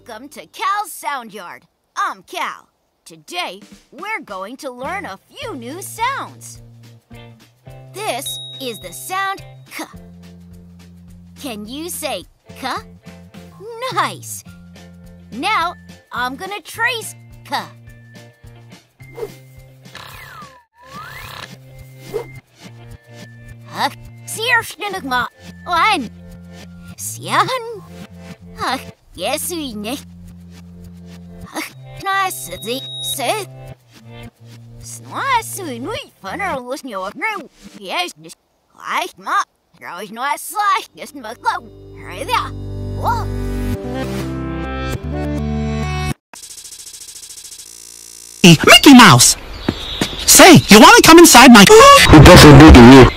Welcome to Cal's Sound Yard. I'm Cal. Today, we're going to learn a few new sounds. This is the sound K. Can you say K? Nice. Now, I'm gonna trace K. Sierständig ma ein. Sian. Yes, we ne. Nice, say. Snice, we need funner was your room. Yes, just like ma. There is no slash, just but go. Right there. Whoa. Mickey Mouse! Say, you want to come inside my... Who doesn't look at you?